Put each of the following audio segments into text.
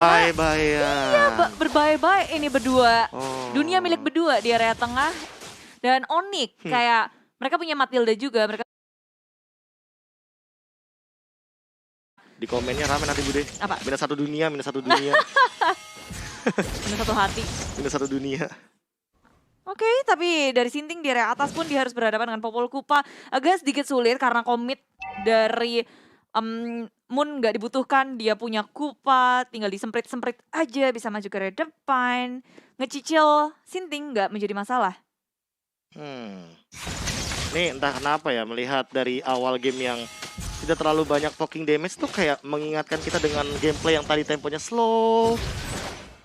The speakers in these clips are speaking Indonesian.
Bye-bye ya. Iya, berbahaya-bahaya ini berdua. Oh. Dunia milik berdua di area tengah. Dan Onyx, kayak mereka punya Matilda juga. Mereka Di komennya rame nanti Bude. apa? Minus satu dunia, minus satu dunia. Minus satu hati. Minus satu dunia. Oke, tapi dari Sinting di area atas pun dia harus berhadapan dengan Popol Kupa. Agak sedikit sulit karena komit dari Moon nggak dibutuhkan. Dia punya Kupa, tinggal disemprit-semprit aja bisa maju ke area depan. Ngecicil Sinting nggak menjadi masalah. Nih entah kenapa ya melihat dari awal game yang tidak terlalu banyak poking damage tuh kayak mengingatkan kita dengan gameplay yang tadi temponya slow.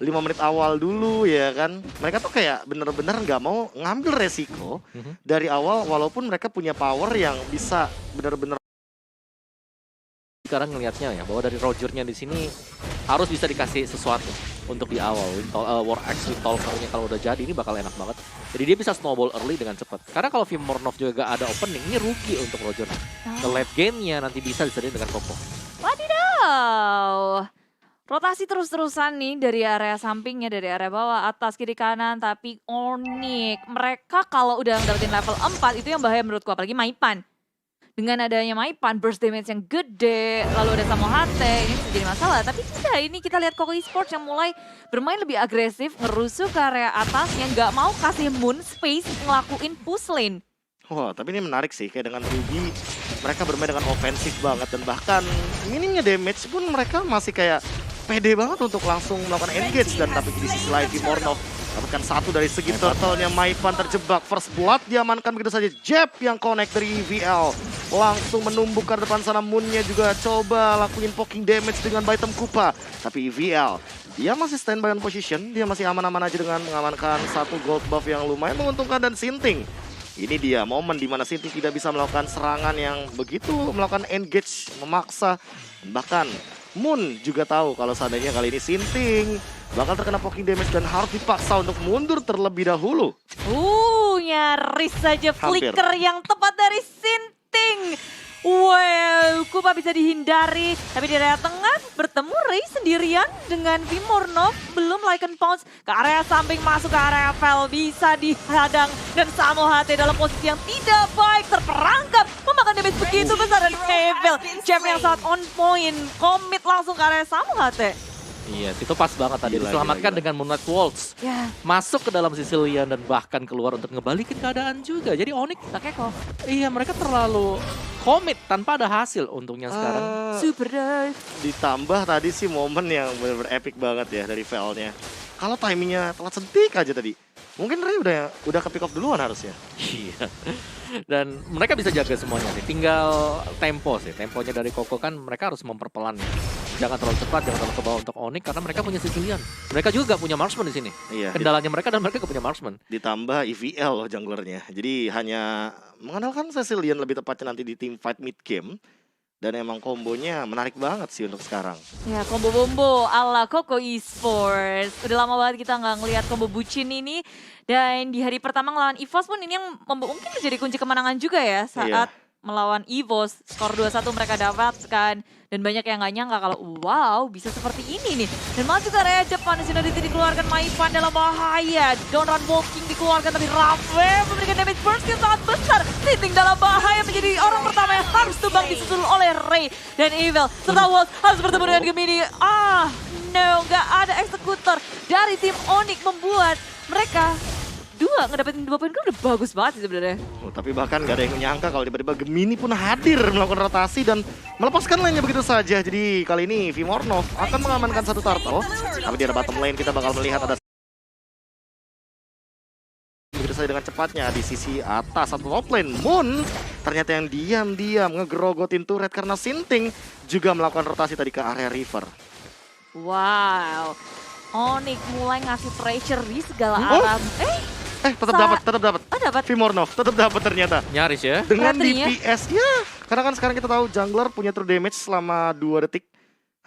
5 menit awal dulu ya kan. Mereka tuh kayak bener-bener nggak mau ngambil resiko dari awal walaupun mereka punya power yang bisa bener-bener. Sekarang ngelihatnya ya bahwa dari Rogernya di sini harus bisa dikasih sesuatu untuk di awal. War Axe with Talker-nya kalau udah jadi ini bakal enak banget. Jadi dia bisa snowball early dengan cepat. Karena kalau Vimornov juga gak ada opening, ini rugi untuk Roger. Ke late game-nya nanti bisa disediain dengan Koko. Wadidaw. Rotasi terus-terusan nih dari area sampingnya, dari area bawah, atas, kiri, kanan. Tapi Onyx, mereka kalau udah dapetin level 4 itu yang bahaya menurutku. Apalagi Maipan. Dengan adanya Maipan, burst damage yang gede, lalu ada Samo Hate, ini bisa jadi masalah. Tapi tidak, ini kita lihat Koko Esports yang mulai bermain lebih agresif, ngerusuh ke area atasnya, nggak mau kasih Moon space ngelakuin push lane. Wah, tapi ini menarik sih, kayak dengan Ruby mereka bermain dengan ofensif banget dan bahkan minimnya damage pun mereka masih kayak pede banget untuk langsung melakukan engage. Dan tapi di sisi lain Vimornov dapatkan satu dari segi turtle-nya. Maipan terjebak, first blood diamankan begitu saja. Jab yang connect dari EVL langsung menumbuk ke depan sana. Moon-nya juga coba lakuin poking damage dengan Baitem Kupa, tapi EVL dia masih standby on position, dia masih aman-aman aja dengan mengamankan satu gold buff yang lumayan menguntungkan. Dan Sinting, ini dia momen dimana Sinting tidak bisa melakukan serangan yang begitu melakukan engage, memaksa. Bahkan Moon juga tahu kalau seandainya kali ini Sinting bakal terkena poking damage dan harus dipaksa untuk mundur terlebih dahulu. Nyaris saja Hampir. flicker yang tepat dari Sinting. Wow, Kupa bisa dihindari. Tapi di area tengah bertemu Ray sendirian dengan Vimornov. Belum Lycan Pounce ke area samping, masuk ke area Vel. Bisa dihadang dan Samo Hate dalam posisi yang tidak baik. Terperangkap, memakan damage begitu besar dari Evil. Jam yang sangat on point, commit langsung ke area Samo Hate. Iya, itu pas banget tadi. Gila, Diselamatkan gila. dengan Moonlight Waltz. Ya, Masuk ke dalam Sicilian dan bahkan keluar untuk ngebalikin keadaan juga. Jadi Onyx, Takeko. iya mereka terlalu komit tanpa ada hasil untungnya sekarang. Super dive. Ditambah tadi sih momen yang benar-benar epic banget ya dari Vel-nya. Kalau timingnya telat sedik aja tadi, mungkin Ray udah ke pick off duluan harusnya. Iya. Dan mereka bisa jaga semuanya nih. Tinggal tempo sih. Temponya dari Koko kan mereka harus memperpelan. Jangan terlalu cepat, jangan terlalu ke bawah untuk Onyx karena mereka punya Sicilian. Mereka juga gak punya marksman di sini. Iya. Kendalanya mereka dan mereka gak punya marksman. Ditambah EVL loh junglernya. Jadi hanya mengandalkan Sicilian lebih tepatnya nanti di team fight mid game. Dan emang kombonya menarik banget sih untuk sekarang. Ya, combo-bombo ala Koko Esports. Udah lama banget kita nggak ngelihat combo bucin ini. Dan di hari pertama ngelawan EVOS pun ini yang mungkin menjadi kunci kemenangan juga ya. Saat melawan EVOS, skor 2-1 mereka dapatkan. Dan banyak yang nggak nyangka kalau wow bisa seperti ini nih. Dan masuk ke area Jepang, Sinoditi dikeluarkan, Maipan dalam bahaya. Don't Run Walking dikeluarkan, tapi Rave memberikan damage burst yang sangat besar. Sinting dalam bahaya menjadi orang pertama yang harus tumbang disusul oleh Ray dan Evil. Serta Wolf harus bertemu dengan Gemini. No, nggak ada eksekutor dari tim Onyx membuat mereka ngedapetin 2 poin kan udah bagus banget sih sebenarnya. Tapi bahkan gak ada yang menyangka kalau tiba-tiba Gemini pun hadir melakukan rotasi dan melepaskan lane-nya begitu saja. Jadi kali ini Vimornov akan mengamankan satu turtle. Tapi di bottom lane kita bakal melihat ada begitu saja dengan cepatnya di sisi atas satu top lane. Moon ternyata yang diam-diam ngegerogotin turret karena Sinting juga melakukan rotasi tadi ke area river. Wow, Onyx mulai ngasih pressure di segala arah. Tetap dapat. Dapat. Vimornov tetap dapat ternyata. Nyaris ya. Dengan Baterainya. DPS ya. Karena kan sekarang kita tahu jungler punya true damage selama 2 detik.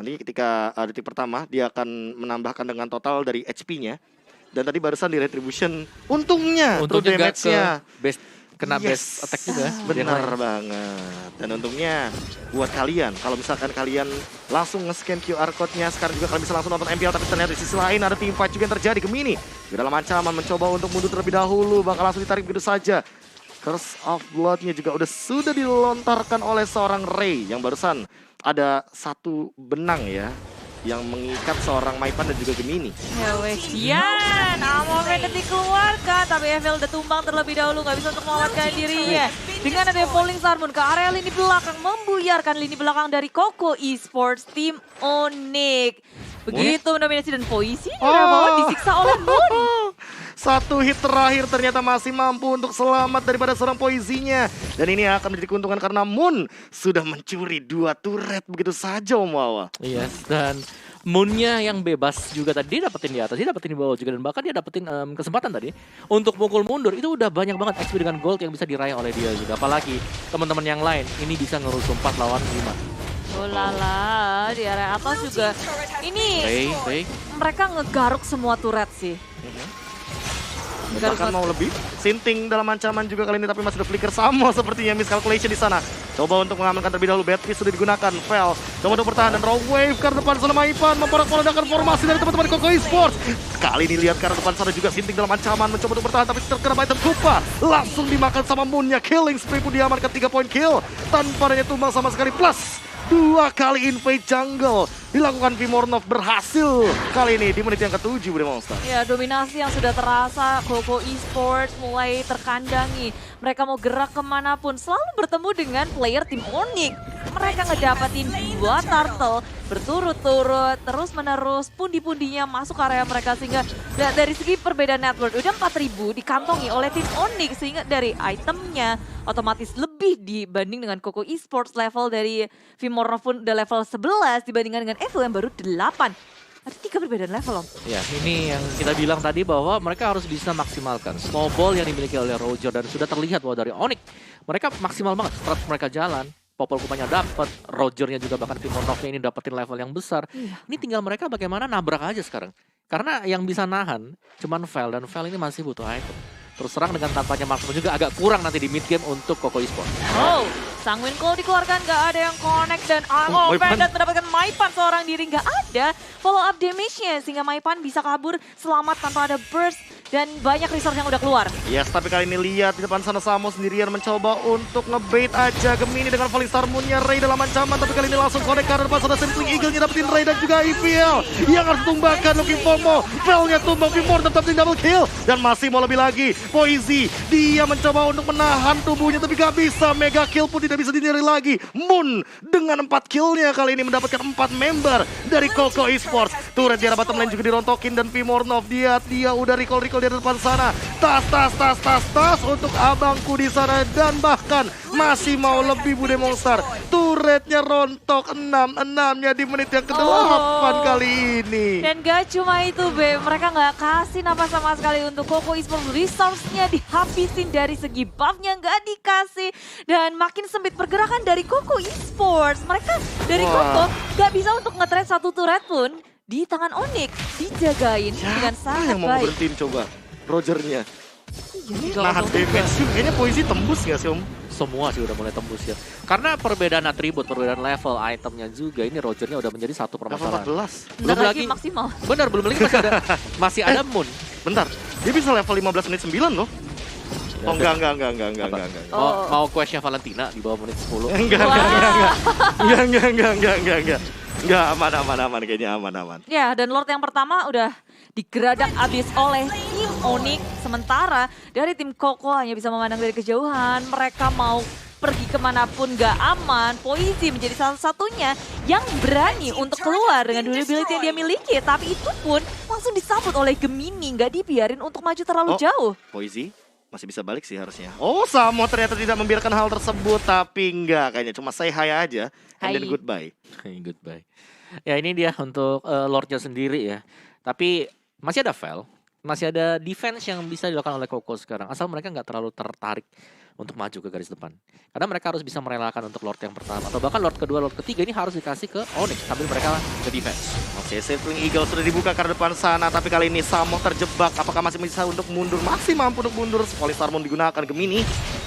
Nanti ketika detik pertama dia akan menambahkan dengan total dari HP-nya. Dan tadi barusan di retribution untungnya true Untungnya gak ke damage-nya base kena base attack juga. Benar banget. Dan untungnya buat kalian, kalau misalkan kalian langsung nge-scan QR code-nya, sekarang juga kalian bisa langsung nonton MPL, tapi ternyata di sisi lain ada team fight juga yang terjadi. Gemini di dalam ancaman mencoba untuk mundur terlebih dahulu, bakal langsung ditarik begitu saja. Curse of Blood-nya juga sudah dilontarkan oleh seorang Ray yang barusan ada satu benang ya yang mengikat seorang Maipan dan juga Gemini. Ya wes, Dian, Amomet dikeluarkan, tapi Evel udah tumbang terlebih dahulu, nggak bisa untuk mengamankan dirinya. Dengan ada Falling Star Moon ke area lini belakang, membuyarkan lini belakang dari Koko Esports, tim Onyx. Begitu mendominasi dan Poisi disiksa oleh Moon. Satu hit terakhir ternyata masih mampu untuk selamat daripada seorang Poisinya. Dan ini akan menjadi keuntungan karena Moon sudah mencuri 2 turret begitu saja Om Wawa. Yes, dan Moon-nya yang bebas juga tadi dia dapetin di atas, dia dapetin di bawah juga. Dan bahkan dia dapetin kesempatan tadi untuk mukul mundur. Itu udah banyak banget XP dengan gold yang bisa diraih oleh dia juga. Apalagi teman-teman yang lain, ini bisa ngerusuh 4 lawan 5. Oh lala, di area atas juga. Ini Ray. mereka ngegaruk semua turret sih. Bahkan mau lebih. Sinting dalam ancaman juga kali ini, tapi masih ada flicker sama sepertinya miscalculation di sana. Coba untuk mengamankan terlebih dahulu, Batfish sudah digunakan. Fel coba untuk bertahan dan Raw Wave karena depan sana Maipan memporak-porandakan formasi dari teman-teman Koko Esports. Kali ini lihat karena depan sana juga Sinting dalam ancaman mencoba untuk bertahan, tapi terkena item Kupa. Langsung dimakan sama Moon-nya. Killing spree pun diamankan 3 point kill tanpa adanya tumbang sama sekali. Plus 2 kali invade jungle dilakukan Vimornov, berhasil kali ini di menit yang ke-7 Bude Monster. Ya, dominasi yang sudah terasa Koko Esports mulai terkandangi. Mereka mau gerak kemanapun selalu bertemu dengan player tim Onyx. Mereka ngedapatin 2 turtle berturut-turut, terus-menerus pundi-pundinya masuk ke area mereka, sehingga dari segi perbedaan network udah 4.000 dikantongi oleh tim Onyx, sehingga dari itemnya otomatis lebih dibanding dengan Koko Esports. Level dari Vimornov pun udah level 11 dibandingkan dengan Evo yang baru 8. Ada 3 perbedaan level Om. Ya, ini yang kita bilang tadi bahwa mereka harus bisa maksimalkan snowball yang dimiliki oleh Roger, dan sudah terlihat bahwa dari Onyx mereka maksimal banget, strat mereka jalan. Popol kupanya dapat, Rogernya juga bahkan Vimonovnya ini dapetin level yang besar. Iya. Ini tinggal mereka bagaimana nabrak aja sekarang. Karena yang bisa nahan cuman Vel, dan Vel ini masih butuh item. Terus serang dengan tampaknya Marksman juga agak kurang nanti di mid game untuk Koko Esports. Oh, Sanguin Claw dikeluarkan, gak ada yang connect, dan Amomet mendapatkan Maipan seorang diri, gak ada follow up damage-nya, sehingga Maipan bisa kabur selamat tanpa ada burst, dan banyak resource yang udah keluar. Yes, tapi kali ini lihat di depan sana Samo sendirian mencoba untuk ngebait aja Gemini dengan Falling Star Moon-nya. Ray dalam ancaman, tapi kali ini langsung connect karena depan sana Simpling Eagle-nya dapetin Ray dan juga IPL yang harus tumbangkan Looking Fomo. Vel-nya tumbang, Vimor tetap di double kill, dan masih mau lebih lagi. Poisi, dia mencoba untuk menahan tubuhnya tapi gak bisa. Mega kill pun tidak bisa diniari lagi. Moon dengan 4 kill-nya kali ini mendapatkan 4 member dari Koko Esports. Turret di arah bottom lane juga dirontokin, dan Vimornov dia udah recall di depan sana. Tas untuk abangku di sana, dan bahkan masih mau lebih Bude Monster. Turretnya rontok 6-6-nya di menit yang ke-8 kali ini. Dan gak cuma itu Be, mereka gak kasih napas sama sekali untuk Koko Esports. Resource-nya dihabisin, dari segi buff-nya gak dikasih, dan makin sempit pergerakan dari Koko Esports. Mereka dari Koko gak bisa untuk nge-trade satu turret pun. Di tangan Onyx dijagain dengan sangat yang mau baik. berhentiin coba Rogernya. Iya, Nahan damage juga, kayaknya Poisi tembus gak sih Om? Semua sih udah mulai tembus ya. Karena perbedaan atribut, perbedaan level itemnya juga, ini Rogernya udah menjadi satu Level permasalahan. 14. Bentar lagi maksimal. Benar, belum lagi masih ada Moon. Bentar, dia bisa level 15 menit 9 loh. Oh enggak. Mau questnya Valentina di bawah menit 10. Enggak. Enggak, aman kayaknya aman. Ya, dan Lord yang pertama udah digeradak abis oleh tim Onyx. Sementara dari tim Koko hanya bisa memandang dari kejauhan. Mereka mau pergi kemanapun gak aman. Poisi menjadi satu-satunya yang berani untuk keluar dengan durability yang dia miliki. Tapi itu pun langsung disambut oleh Gemini, gak dibiarin untuk maju terlalu jauh. Poisi masih bisa balik sih harusnya. Oh, Samo ternyata tidak membiarkan hal tersebut, tapi enggak, kayaknya cuma say hi aja and then goodbye. Goodbye. Ya, ini dia untuk Lordnya sendiri ya. Tapi masih ada Vel, masih ada defense yang bisa dilakukan oleh Koko sekarang. Asal mereka nggak terlalu tertarik untuk maju ke garis depan. Karena mereka harus bisa merelakan untuk Lord yang pertama. Atau bahkan Lord kedua, Lord ketiga ini harus dikasih ke Onyx sambil mereka ke defense. Oke, Simpling Eagle sudah dibuka ke depan sana. Tapi kali ini Samo terjebak. Apakah masih bisa untuk mundur? Masih mampu untuk mundur. Falling Star Moon digunakan. Gemini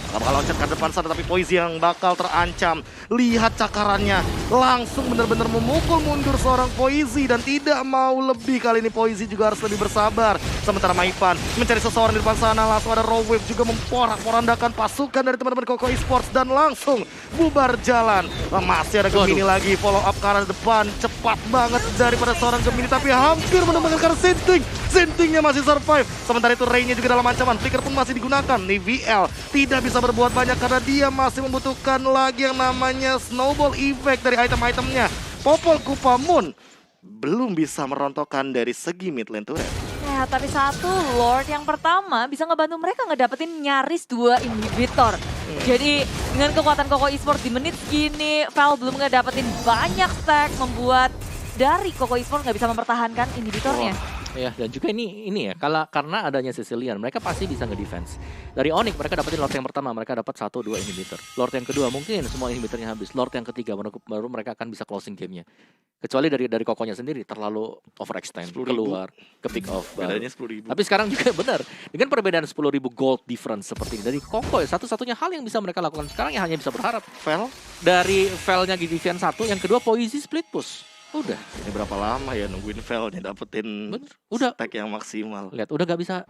Bakal loncat ke depan sana tapi Poisi yang bakal terancam. Lihat cakarannya, langsung benar-benar memukul mundur seorang Poisi dan tidak mau lebih. Kali ini Poisi juga harus lebih bersabar. Sementara Maipan mencari seseorang di depan sana, langsung ada Raw Wave juga memporak-porandakan pasukan dari teman-teman Koko Esports dan langsung bubar jalan. Masih ada Gemini lagi, follow up ke arah depan, cepat banget daripada seorang Gemini tapi hampir menemukan karena Sinting. Sintingnya masih survive. Sementara itu Ray-nya juga dalam ancaman, flicker pun masih digunakan. Nih VL tidak bisa berbuat banyak karena dia masih membutuhkan lagi yang namanya snowball effect dari item-itemnya. Popol Kupamun belum bisa merontokkan dari segi mid lane turret. Ya, tapi satu Lord yang pertama bisa ngebantu mereka ngedapetin nyaris 2 inhibitor. Jadi dengan kekuatan Koko Esports di menit segini, Val belum ngedapetin banyak stack, membuat dari Koko Esports nggak bisa mempertahankan inhibitornya. Ya, dan juga ini ya, karena adanya Sicilian, mereka pasti bisa nge-defense. Dari Onyx mereka dapetin Lord yang pertama, mereka dapat 1-2 inhibitor. Lord yang kedua mungkin semua inhibitornya habis. Lord yang ketiga baru mereka akan bisa closing gamenya. Kecuali dari Kokonya sendiri terlalu overextend, keluar, ke pick off. Bedanya 10.000. Tapi sekarang juga benar, dengan perbedaan 10.000 gold difference seperti ini. Dari Koko ya, satu-satunya hal yang bisa mereka lakukan sekarang ya hanya bisa berharap. Vel, Dari Vel-nya di defense 1, yang kedua Poisi split push. Udah. ini berapa lama ya nungguin Vel-nya dapetin Bener, udah. stack yang maksimal. Lihat, udah gak bisa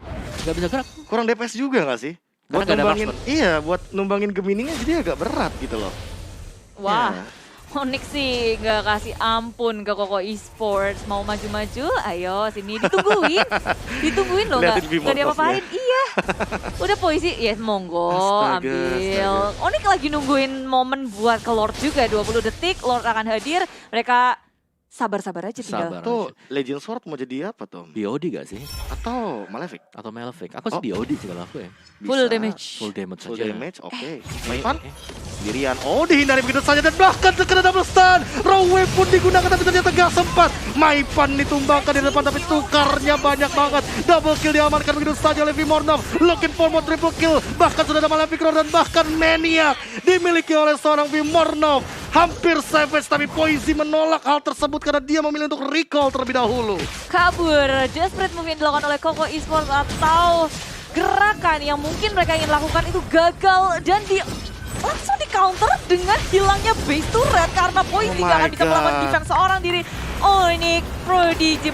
gerak. Kurang DPS juga gak sih? Karena Buat nggak ada numbangin, marksman. iya, buat numbangin Gemininya jadi agak berat gitu loh. Wah, Ya. Onyx sih nggak kasih ampun ke Koko Esports. Mau maju-maju, ayo sini ditungguin. Ditungguin loh, Liatin nggak Bimornov diapa-apain. Iya, udah Poisi, ya monggo Astaga, ambil. astaga. Onyx lagi nungguin momen buat ke Lord juga, 20 detik Lord akan hadir. Mereka sabar-sabar aja tinggal. Sabar. Tuh, Legend Sword mau jadi apa Tom? BOD gak sih? Atau Malefic? Atau Malefic? Aku sih Oh. BOD sih kalau aku ya. Full Bisa. damage. Full damage Full saja. damage, oke. Eh, Maipan? eh. Sendirian. Oh, dihindari begitu saja dan bahkan terkena double stun. Raw Wave pun digunakan tapi ternyata gak sempat. Maipan ditumbangkan di depan tapi tukarnya banyak banget. Double kill diamankan begitu saja oleh Vimornov. Looking for more triple kill. Bahkan sudah ada Malefic Roar dan bahkan Maniac dimiliki oleh seorang Vimornov. Hampir savage tapi Poisi menolak hal tersebut karena dia memilih untuk recall terlebih dahulu. Kabur, desperate move yang dilakukan oleh Koko Esports atau gerakan yang mungkin mereka ingin lakukan itu gagal dan langsung di counter dengan hilangnya base turret karena Poisi Oh gak my akan bisa melakukan God. defense seorang diri. Onyx Prodigy